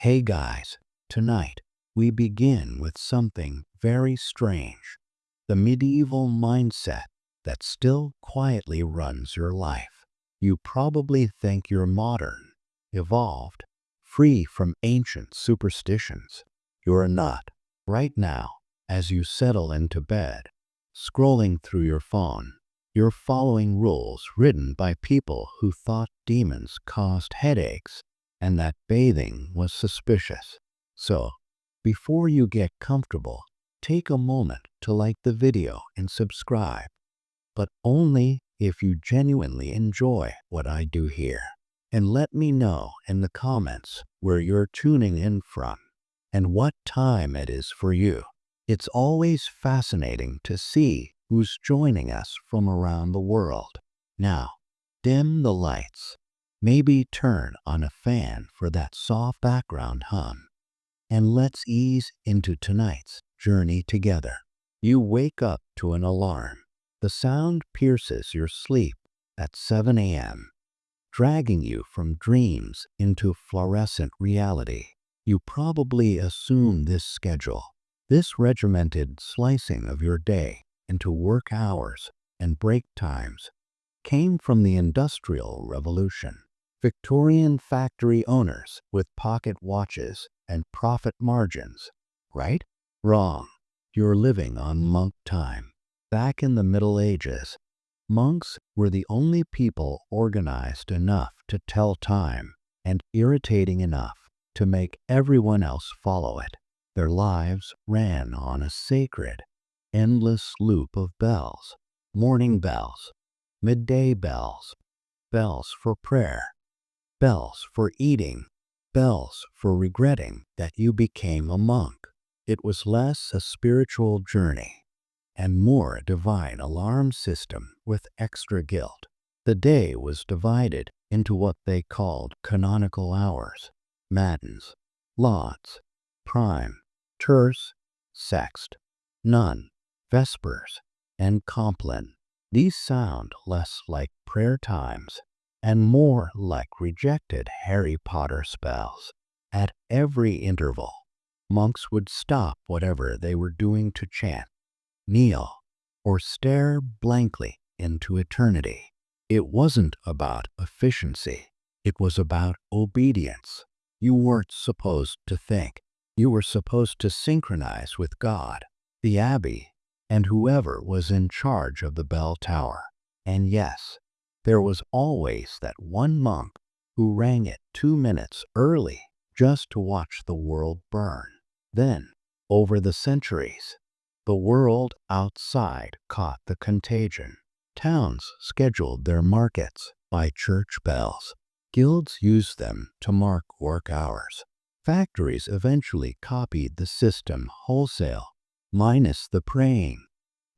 Hey guys, tonight we begin with something very strange, the medieval mindset that still quietly runs your life. You probably think you're modern, evolved, free from ancient superstitions. You're not. Right now, as you settle into bed, scrolling through your phone, you're following rules written by people who thought demons caused headaches and that bathing was suspicious. So, before you get comfortable, take a moment to like the video and subscribe, but only if you genuinely enjoy what I do here. And let me know in the comments where you're tuning in from and what time it is for you. It's always fascinating to see who's joining us from around the world. Now, dim the lights. Maybe turn on a fan for that soft background hum. And let's ease into tonight's journey together. You wake up to an alarm. The sound pierces your sleep at 7 a.m., dragging you from dreams into fluorescent reality. You probably assume this schedule, this regimented slicing of your day into work hours and break times, came from the Industrial Revolution. Victorian factory owners with pocket watches and profit margins, right? Wrong. You're living on monk time. Back in the Middle Ages, monks were the only people organized enough to tell time and irritating enough to make everyone else follow it. Their lives ran on a sacred, endless loop of bells. Morning bells, midday bells, bells for prayer, bells for eating, bells for regretting that you became a monk. It was less a spiritual journey and more a divine alarm system with extra guilt. The day was divided into what they called canonical hours: matins, lauds, prime, terce, sext, none, vespers, and compline. These sound less like prayer times and more like rejected Harry Potter spells. At every interval, monks would stop whatever they were doing to chant, kneel, or stare blankly into eternity. It wasn't about efficiency. It was about obedience. You weren't supposed to think. You were supposed to synchronize with God, the abbey, and whoever was in charge of the bell tower. And yes, there was always that one monk who rang it 2 minutes early just to watch the world burn. Then, over the centuries, the world outside caught the contagion. Towns scheduled their markets by church bells. Guilds used them to mark work hours. Factories eventually copied the system wholesale, minus the praying,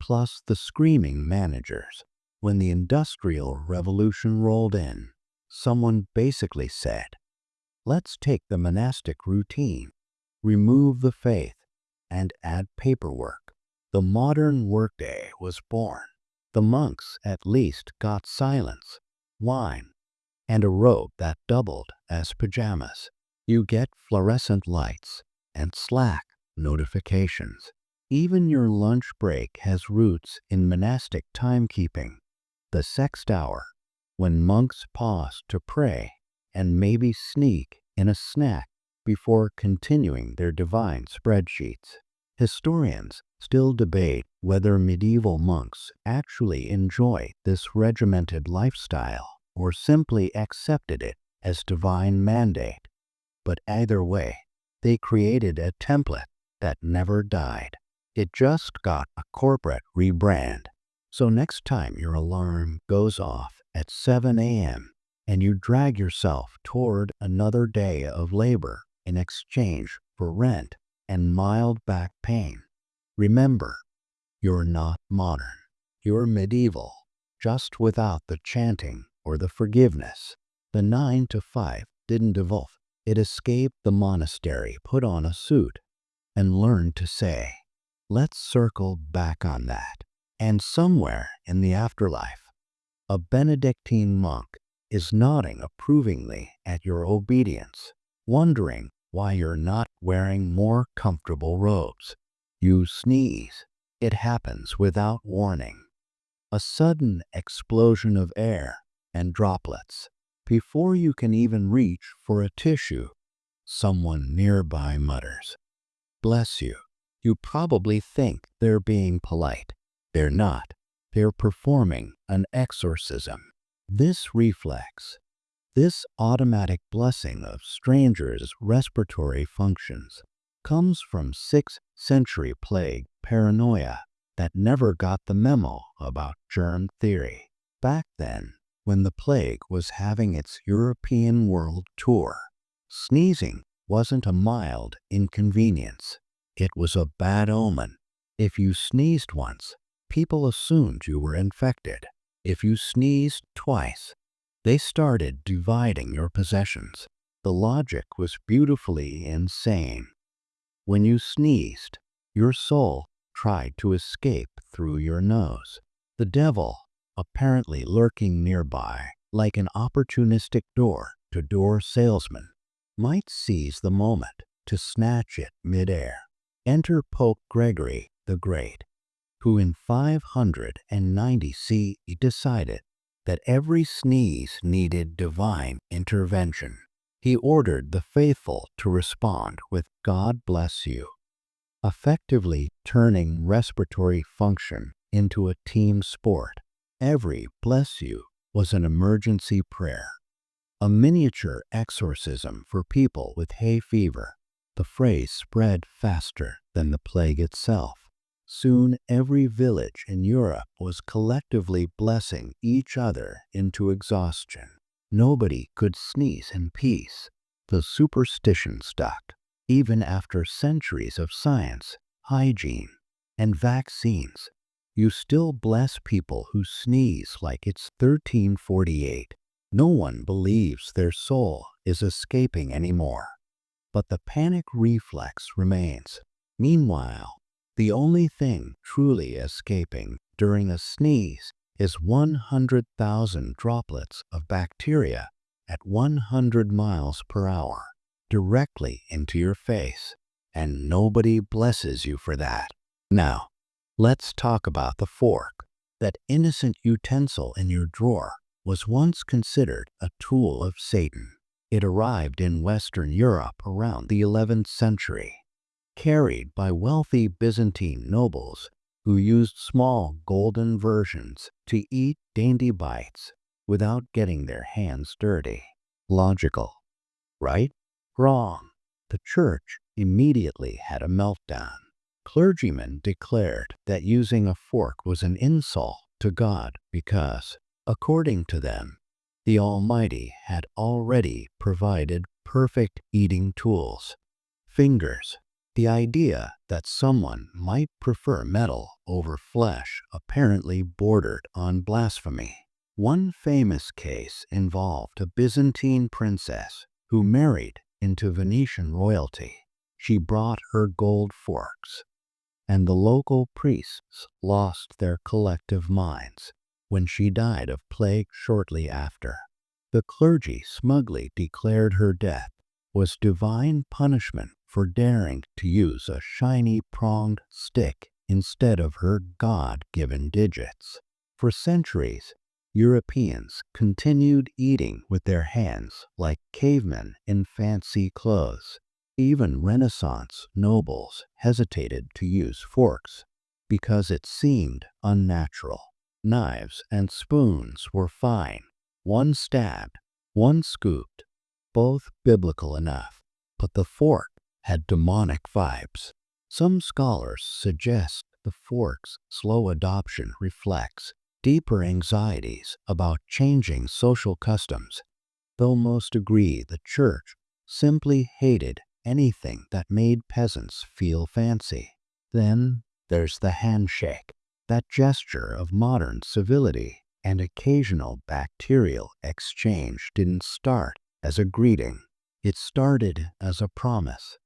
plus the screaming managers. When the Industrial Revolution rolled in, someone basically said, let's take the monastic routine, remove the faith, and add paperwork. The modern workday was born. The monks at least got silence, wine, and a robe that doubled as pajamas. You get fluorescent lights and Slack notifications. Even your lunch break has roots in monastic timekeeping. The sext hour, when monks pause to pray and maybe sneak in a snack before continuing their divine spreadsheets. Historians still debate whether medieval monks actually enjoyed this regimented lifestyle or simply accepted it as divine mandate. But either way, they created a template that never died. It just got a corporate rebrand. So next time your alarm goes off at 7 a.m. and you drag yourself toward another day of labor in exchange for rent and mild back pain, remember, you're not modern. You're medieval, just without the chanting or the forgiveness. The 9 to 5 didn't evolve. It escaped the monastery, put on a suit, and learned to say, let's circle back on that. And somewhere in the afterlife, a Benedictine monk is nodding approvingly at your obedience, wondering why you're not wearing more comfortable robes. You sneeze. It happens without warning. A sudden explosion of air and droplets. Before you can even reach for a tissue, someone nearby mutters, "Bless you." You probably think they're being polite. They're not. They're performing an exorcism. This reflex, this automatic blessing of strangers' respiratory functions, comes from 6th century plague paranoia that never got the memo about germ theory. Back then, when the plague was having its European world tour, sneezing wasn't a mild inconvenience. It was a bad omen. If you sneezed once, people assumed you were infected. If you sneezed twice, they started dividing your possessions. The logic was beautifully insane. When you sneezed, your soul tried to escape through your nose. The devil, apparently lurking nearby, like an opportunistic door-to-door salesman, might seize the moment to snatch it midair. Enter Pope Gregory the Great, who in 590 CE decided that every sneeze needed divine intervention. He ordered the faithful to respond with "God bless you," effectively turning respiratory function into a team sport. Every "bless you" was an emergency prayer, a miniature exorcism for people with hay fever. The phrase spread faster than the plague itself. Soon every village in Europe was collectively blessing each other into exhaustion. Nobody could sneeze in peace. The superstition stuck, even after centuries of science, hygiene, and vaccines. You still bless people who sneeze like it's 1348. No one believes their soul is escaping anymore. But the panic reflex remains. Meanwhile, the only thing truly escaping during a sneeze is 100,000 droplets of bacteria at 100 miles per hour directly into your face. And nobody blesses you for that. Now, let's talk about the fork. That innocent utensil in your drawer was once considered a tool of Satan. It arrived in Western Europe around the 11th century, carried by wealthy Byzantine nobles who used small golden versions to eat dainty bites without getting their hands dirty. Logical, right? Wrong. The church immediately had a meltdown. Clergymen declared that using a fork was an insult to God because, according to them, the Almighty had already provided perfect eating tools. Fingers. The idea that someone might prefer metal over flesh apparently bordered on blasphemy. One famous case involved a Byzantine princess who married into Venetian royalty. She brought her gold forks, and the local priests lost their collective minds when she died of plague shortly after. The clergy smugly declared her death was divine punishment for daring to use a shiny pronged stick instead of her God-given digits. For centuries, Europeans continued eating with their hands like cavemen in fancy clothes. Even Renaissance nobles hesitated to use forks because it seemed unnatural. Knives and spoons were fine. One stabbed, one scooped, both biblical enough. But the fork had demonic vibes. Some scholars suggest the fork's slow adoption reflects deeper anxieties about changing social customs, though most agree the church simply hated anything that made peasants feel fancy. Then there's the handshake, that gesture of modern civility and occasional bacterial exchange didn't start as a greeting. It started as a promise.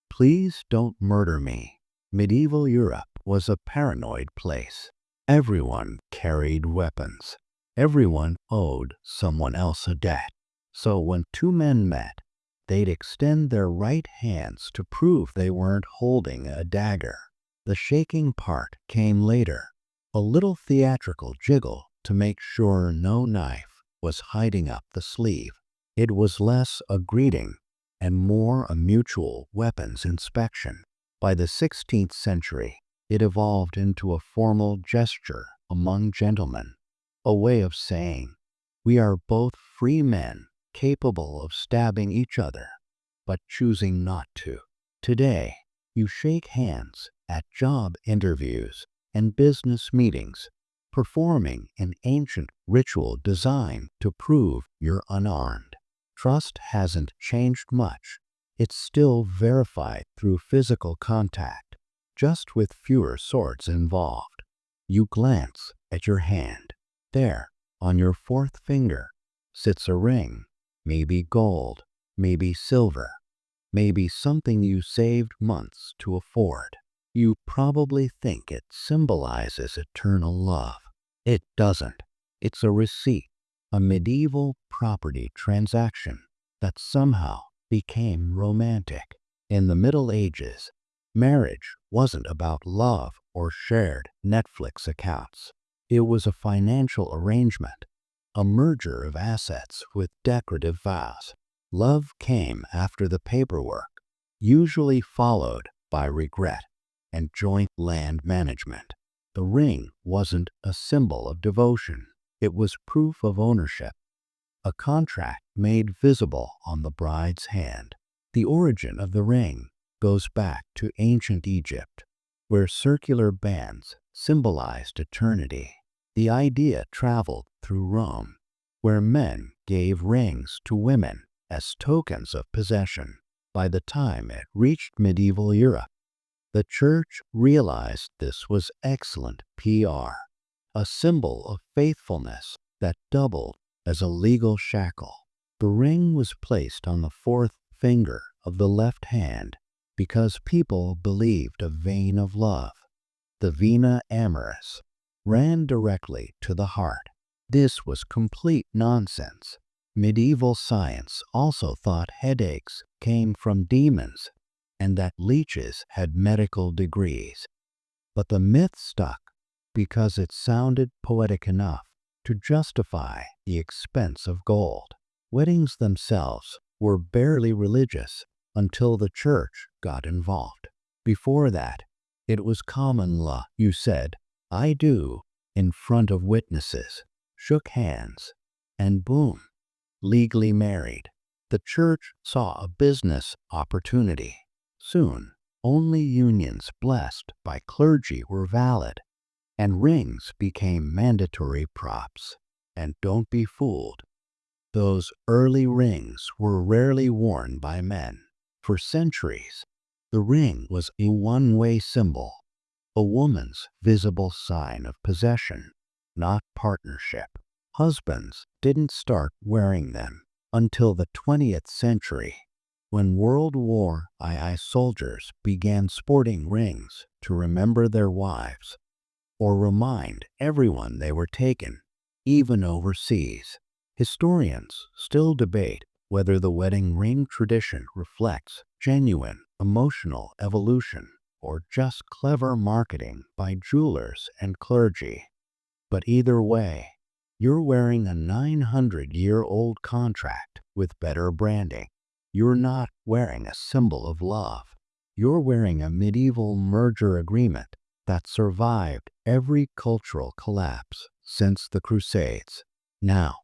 Please don't murder me. Medieval Europe was a paranoid place. Everyone carried weapons. Everyone owed someone else a debt. So when two men met, They'd extend their right hands to prove they weren't holding a dagger. The shaking part came later, a little theatrical jiggle to make sure no knife was hiding up the sleeve. It was less a greeting and more a mutual weapons inspection. By the 16th century, it evolved into a formal gesture among gentlemen, a way of saying, "We are both free men capable of stabbing each other, but choosing not to." Today, you shake hands at job interviews and business meetings, performing an ancient ritual designed to prove you're unarmed. Trust hasn't changed much. It's still verified through physical contact, just with fewer swords involved. You glance at your hand. There, on your fourth finger, sits a ring, maybe gold, maybe silver, maybe something you saved months to afford. You probably think it symbolizes eternal love. It doesn't. It's a receipt, a medieval property transaction that somehow became romantic. In the Middle Ages, marriage wasn't about love or shared Netflix accounts. It was a financial arrangement, a merger of assets with decorative vows. Love came after the paperwork, usually followed by regret and joint land management. The ring wasn't a symbol of devotion. It was proof of ownership, a contract made visible on the bride's hand. The origin of the ring goes back to ancient Egypt, where circular bands symbolized eternity. The idea traveled through Rome, where men gave rings to women as tokens of possession. By the time it reached medieval Europe, the church realized this was excellent PR, a symbol of faithfulness that doubled as a legal shackle. The ring was placed on the fourth finger of the left hand because people believed a vein of love, the vena amoris, ran directly to the heart. This was complete nonsense. Medieval science also thought headaches came from demons and that leeches had medical degrees. But the myth stuck because it sounded poetic enough to justify the expense of gold. Weddings themselves were barely religious until the church got involved. Before that, it was common law. You said, "I do," in front of witnesses, shook hands, and boom, legally married. The church saw a business opportunity. Soon, only unions blessed by clergy were valid, and rings became mandatory props. And don't be fooled. Those early rings were rarely worn by men. For centuries, the ring was a one-way symbol, a woman's visible sign of possession, not partnership. Husbands didn't start wearing them until the 20th century, when World War II soldiers began sporting rings to remember their wives or remind everyone they were taken, even overseas. Historians still debate whether the wedding ring tradition reflects genuine emotional evolution or just clever marketing by jewelers and clergy. But either way, you're wearing a 900-year-old contract with better branding. You're not wearing a symbol of love. You're wearing a medieval merger agreement that survived every cultural collapse since the Crusades. Now,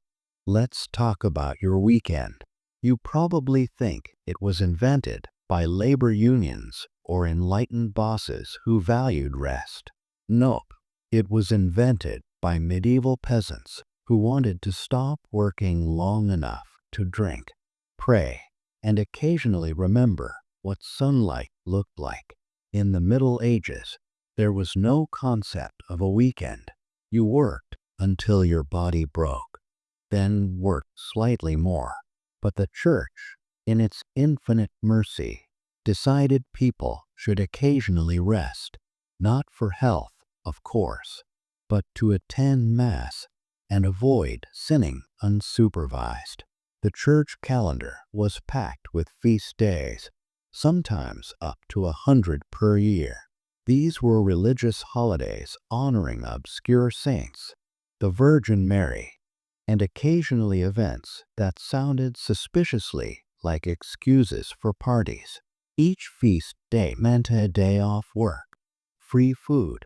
let's talk about your weekend. You probably think it was invented by labor unions or enlightened bosses who valued rest. Nope, it was invented by medieval peasants who wanted to stop working long enough to drink, pray, and occasionally remember what sunlight looked like. In the Middle Ages, there was no concept of a weekend. You worked until your body broke, then worked slightly more. But the church, in its infinite mercy, decided people should occasionally rest, not for health, of course, but to attend Mass and avoid sinning unsupervised. The church calendar was packed with feast days, sometimes up to 100 per year. These were religious holidays honoring obscure saints, the Virgin Mary, and occasionally events that sounded suspiciously like excuses for parties. Each feast day meant a day off work, free food,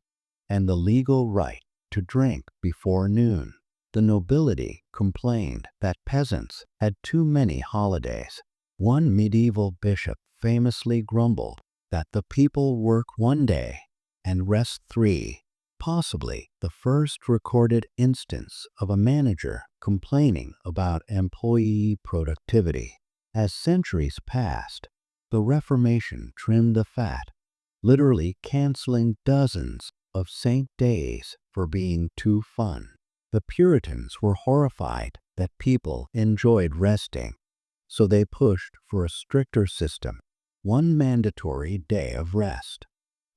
and the legal right to drink before noon. The nobility complained that peasants had too many holidays. One medieval bishop famously grumbled that the people work one day and rest three, possibly the first recorded instance of a manager complaining about employee productivity. As centuries passed, the Reformation trimmed the fat, literally canceling dozens of saint days for being too fun. The Puritans were horrified that people enjoyed resting, so they pushed for a stricter system. One mandatory day of rest,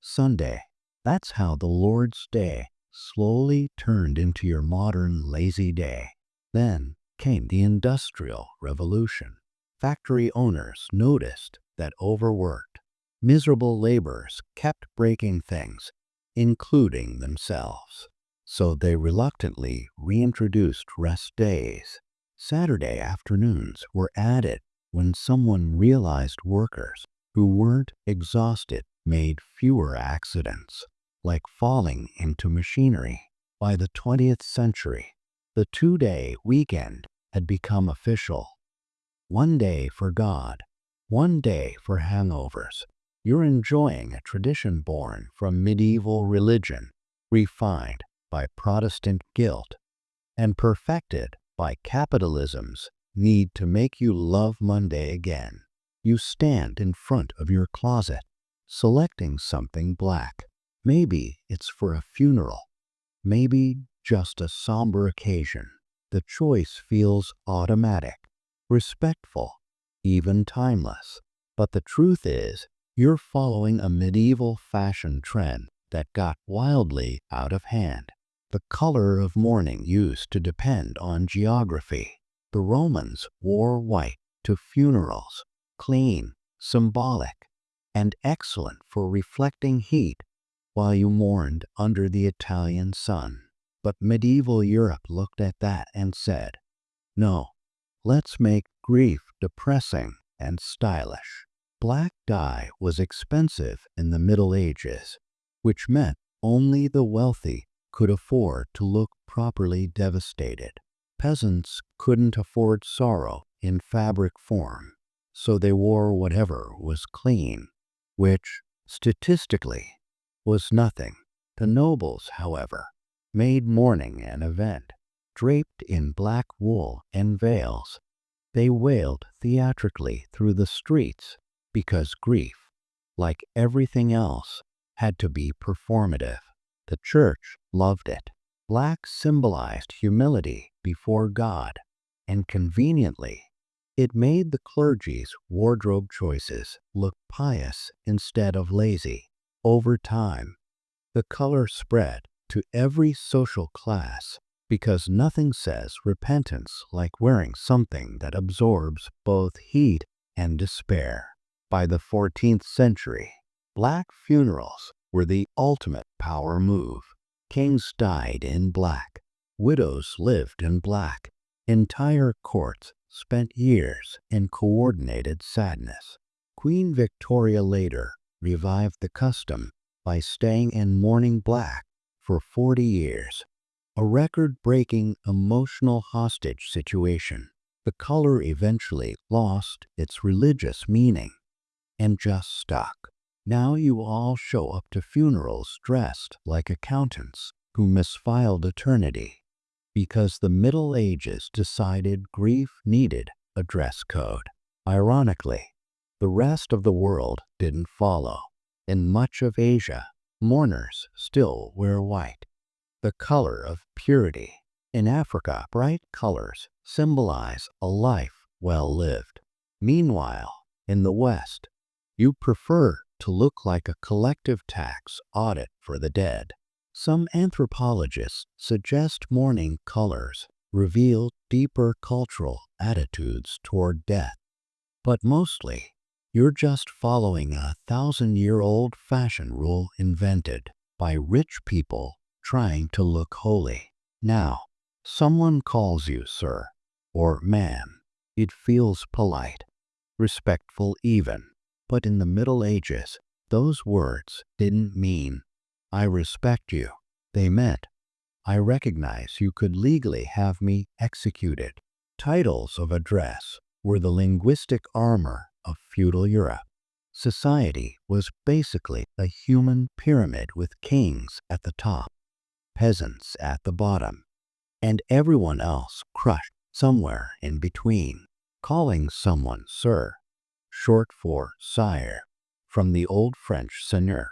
Sunday. That's how the Lord's Day slowly turned into your modern lazy day. Then came the Industrial Revolution. Factory owners noticed that overworked, miserable laborers kept breaking things, including themselves. So they reluctantly reintroduced rest days. Saturday afternoons were added when someone realized workers who weren't exhausted made fewer accidents, like falling into machinery. By the 20th century, the two-day weekend had become official. One day for God, one day for hangovers. You're enjoying a tradition born from medieval religion, refined by Protestant guilt, and perfected by capitalism's need to make you love Monday again. You stand in front of your closet, selecting something black. Maybe it's for a funeral, maybe just a somber occasion. The choice feels automatic, respectful, even timeless. But the truth is, you're following a medieval fashion trend that got wildly out of hand. The color of mourning used to depend on geography. The Romans wore white to funerals, clean, symbolic, and excellent for reflecting heat while you mourned under the Italian sun. But medieval Europe looked at that and said, no, let's make grief depressing and stylish. Black dye was expensive in the Middle Ages, which meant only the wealthy could afford to look properly devastated. Peasants couldn't afford sorrow in fabric form, so they wore whatever was clean, which, statistically, was nothing. The nobles, however, made mourning an event. Draped in black wool and veils, they wailed theatrically through the streets because grief, like everything else, had to be performative. The church loved it. Black symbolized humility before God, and conveniently, it made the clergy's wardrobe choices look pious instead of lazy. Over time, the color spread to every social class because nothing says repentance like wearing something that absorbs both heat and despair. By the 14th century, black funerals were the ultimate power move. Kings died in black. Widows lived in black. Entire courts spent years in coordinated sadness. Queen Victoria later revived the custom by staying in mourning black for 40 years. A record-breaking emotional hostage situation. The color eventually lost its religious meaning and just stuck. Now you all show up to funerals dressed like accountants who misfiled eternity because the Middle Ages decided grief needed a dress code. Ironically, the rest of the world didn't follow. In much of Asia, mourners still wear white, the color of purity. In Africa, bright colors symbolize a life well lived. Meanwhile, in the West, you prefer to look like a collective tax audit for the dead. Some anthropologists suggest mourning colors reveal deeper cultural attitudes toward death. But mostly, you're just following a thousand-year-old fashion rule invented by rich people trying to look holy. Now, someone calls you sir or ma'am. It feels polite, respectful even. But in the Middle Ages, those words didn't mean, I respect you. They meant, I recognize you could legally have me executed. Titles of address were the linguistic armor of feudal Europe. Society was basically a human pyramid with kings at the top, peasants at the bottom, and everyone else crushed somewhere in between. Calling someone sir, short for sire, from the old French seigneur,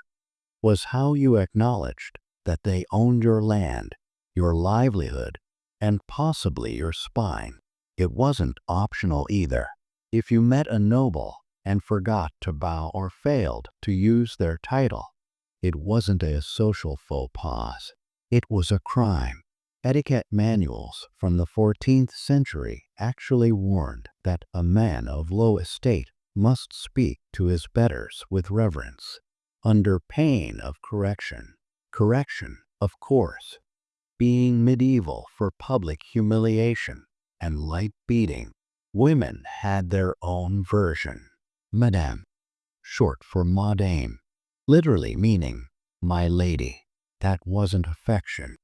was how you acknowledged that they owned your land, your livelihood, and possibly your spine. It wasn't optional either. If you met a noble and forgot to bow or failed to use their title, it wasn't a social faux pas. It was a crime. Etiquette manuals from the 14th century actually warned that a man of low estate must speak to his betters with reverence, under pain of correction. Correction, of course, being medieval for public humiliation and light beating. Women had their own version. Madame, short for madame, literally meaning my lady. That wasn't affection.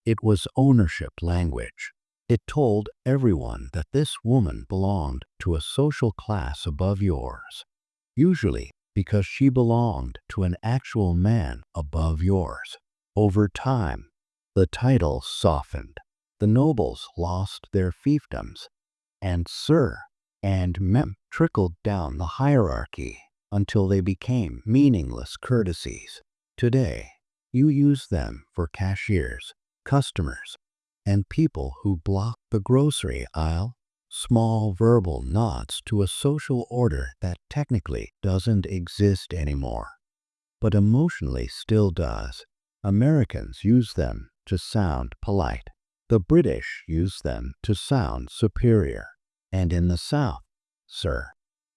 It was ownership language. It told everyone that this woman belonged to a social class above yours, usually because she belonged to an actual man above yours. Over time, the title softened. The nobles lost their fiefdoms, and sir and mem trickled down the hierarchy until they became meaningless courtesies. Today, you use them for cashiers, customers, and people who block the grocery aisle. Small verbal nods to a social order that technically doesn't exist anymore, but emotionally still does. Americans use them to sound polite. The British use them to sound superior. And in the South, sir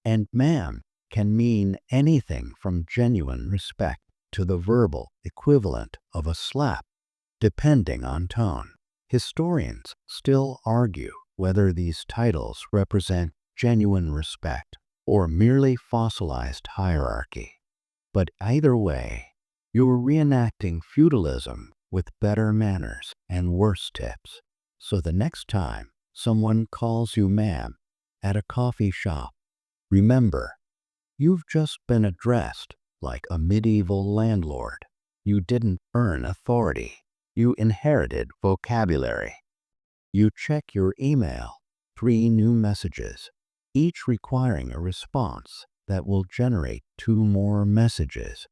and ma'am can mean anything from genuine respect to the verbal equivalent of a slap, depending on tone. Historians still argue whether these titles represent genuine respect or merely fossilized hierarchy. But either way, you're reenacting feudalism with better manners and worse tips. So the next time someone calls you ma'am at a coffee shop, remember, you've just been addressed like a medieval landlord. You didn't earn authority. You inherited vocabulary. You check your email, 3 new messages, each requiring a response that will generate 2 more messages,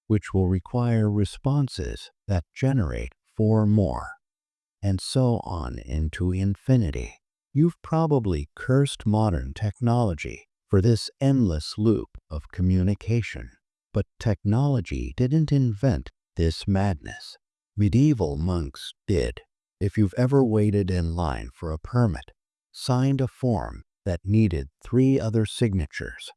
which will require responses that generate 4 more, and so on into infinity. You've probably cursed modern technology for this endless loop of communication. But technology didn't invent this madness. Medieval monks did. If you've ever waited in line for a permit, signed a form that needed 3 other signatures,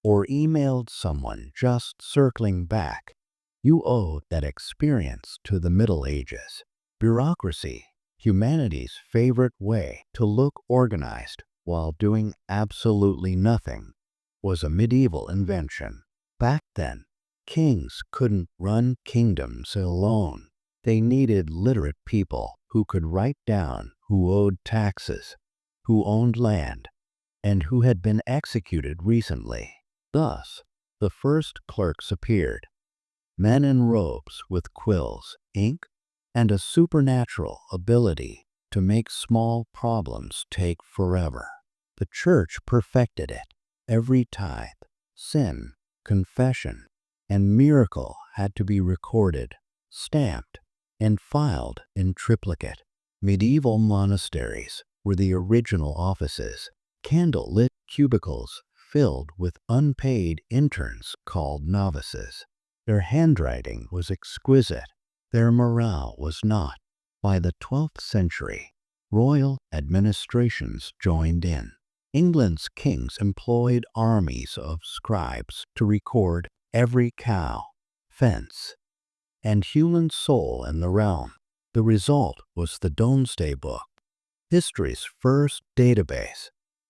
or emailed someone just circling back, you owe that experience to the Middle Ages. Bureaucracy, humanity's favorite way to look organized while doing absolutely nothing, was a medieval invention. Back then, kings couldn't run kingdoms alone. They needed literate people who could write down who owed taxes, who owned land, and who had been executed recently. Thus, the first clerks appeared, men in robes with quills, ink, and a supernatural ability to make small problems take forever. The church perfected it. Every tithe, sin, confession, and miracle had to be recorded, stamped, and filed in triplicate. Medieval monasteries were the original offices, candle-lit cubicles filled with unpaid interns called novices. Their handwriting was exquisite. Their morale was not. By the 12th century, royal administrations joined in. England's kings employed armies of scribes to record every cow, fence, and human soul in the realm. The result was the Domesday Book, history's first database,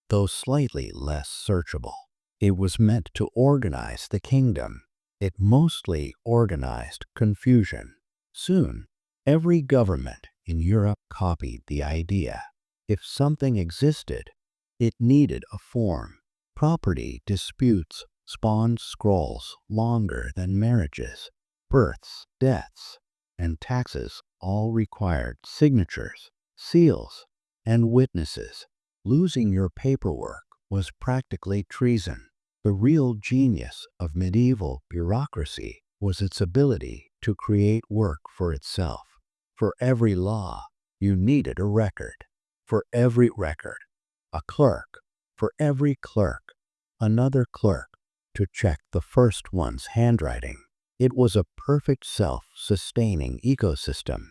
though slightly less searchable. It was meant to organize the kingdom. It mostly organized confusion. Soon, every government in Europe copied the idea. If something existed, it needed a form. Property disputes spawned scrolls longer than marriages. Births, deaths, and taxes all required signatures, seals, and witnesses. Losing your paperwork was practically treason. The real genius of medieval bureaucracy was its ability to create work for itself. For every law, you needed a record. For every record, a clerk. For every clerk, another clerk to check the first one's handwriting. It was a perfect self-sustaining ecosystem,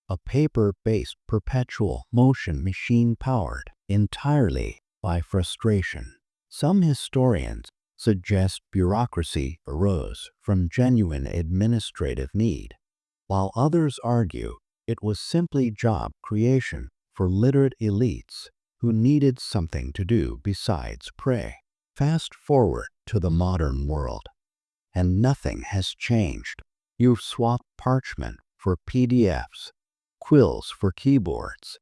a paper-based perpetual motion machine powered entirely by frustration. Some historians suggest bureaucracy arose from genuine administrative need, while others argue it was simply job creation for literate elites who needed something to do besides pray. Fast forward to the modern world, and nothing has changed. You've swapped parchment for PDFs, quills for keyboards,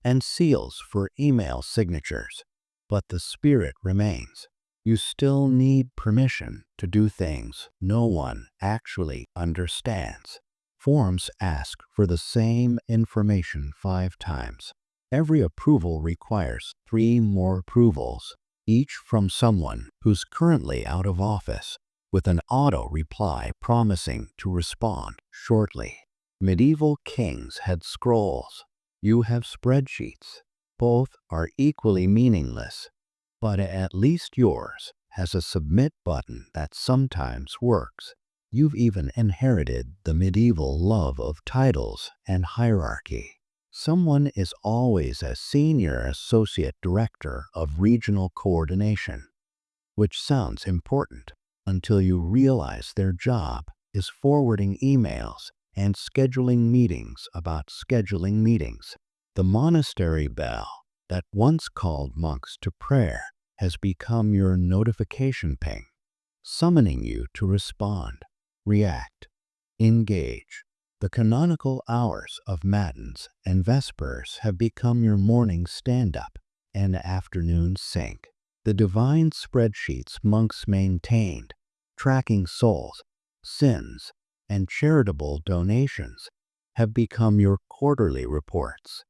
and seals for email signatures, but the spirit remains. You still need permission to do things no one actually understands. Forms ask for the same information 5 times. Every approval requires 3 more approvals, each from someone who's currently out of office, with an auto reply promising to respond shortly. Medieval kings had scrolls. You have spreadsheets. Both are equally meaningless, but at least yours has a submit button that sometimes works. You've even inherited the medieval love of titles and hierarchy. Someone is always a senior associate director of regional coordination, which sounds important until you realize their job is forwarding emails and scheduling meetings about scheduling meetings. The monastery bell that once called monks to prayer has become your notification ping, summoning you to respond, react, engage. The canonical hours of matins and vespers have become your morning stand-up and afternoon sync. The divine spreadsheets monks maintained, tracking souls, sins, and charitable donations, have become your quarterly reports,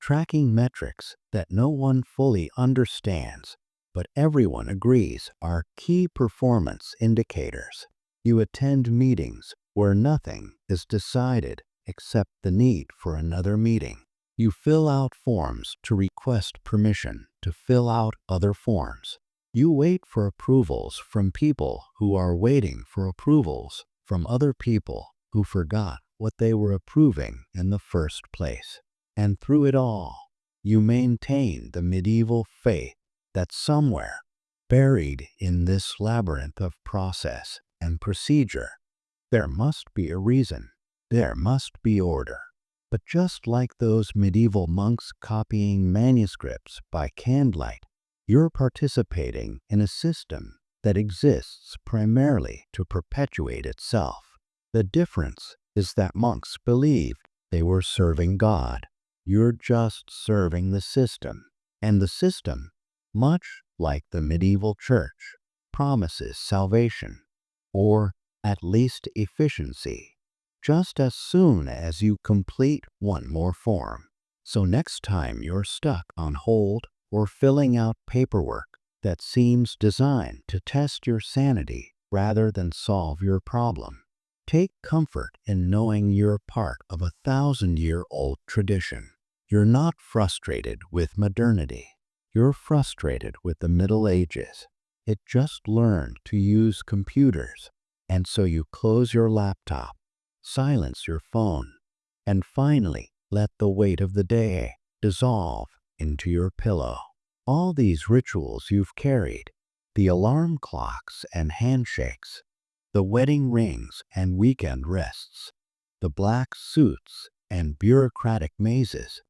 tracking metrics that no one fully understands, but everyone agrees are key performance indicators. You attend meetings where nothing is decided except the need for another meeting. You fill out forms to request permission to fill out other forms. You wait for approvals from people who are waiting for approvals from other people who forgot what they were approving in the first place. And through it all, you maintain the medieval faith that somewhere, buried in this labyrinth of process and procedure, there must be a reason, there must be order. But just like those medieval monks copying manuscripts by candlelight, you're participating in a system that exists primarily to perpetuate itself. The difference is that monks believed they were serving God. You're just serving the system. And the system, much like the medieval church, promises salvation, or at least efficiency, just as soon as you complete one more form. So next time you're stuck on hold or filling out paperwork that seems designed to test your sanity rather than solve your problem, take comfort in knowing you're part of a 1,000-year-old tradition. You're not frustrated with modernity. You're frustrated with the Middle Ages. It just learned to use computers, and so you close your laptop, silence your phone, and finally let the weight of the day dissolve into your pillow. All these rituals you've carried, the alarm clocks and handshakes, the wedding rings and weekend rests, the black suits and bureaucratic mazes,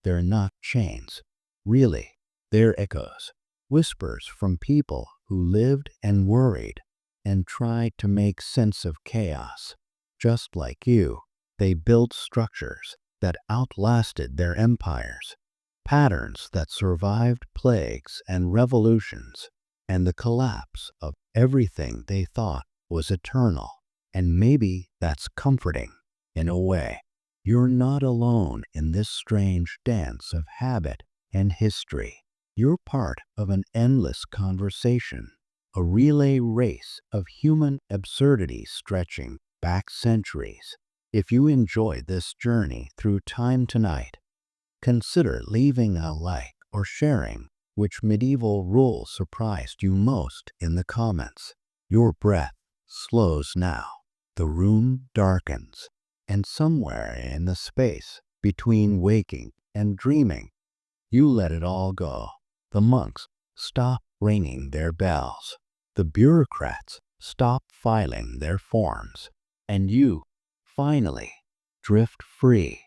they're not chains. Really, they're echoes, whispers from people who lived and worried and tried to make sense of chaos. Just like you, they built structures that outlasted their empires, patterns that survived plagues and revolutions, and the collapse of everything they thought was eternal. And maybe that's comforting in a way. You're not alone in this strange dance of habit and history. You're part of an endless conversation, a relay race of human absurdity stretching back centuries. If you enjoyed this journey through time tonight, consider leaving a like or sharing which medieval rule surprised you most in the comments. Your breath slows now, the room darkens, and somewhere in the space between waking and dreaming, you let it all go. The monks stop ringing their bells. The bureaucrats stop filing their forms. And you, finally, drift free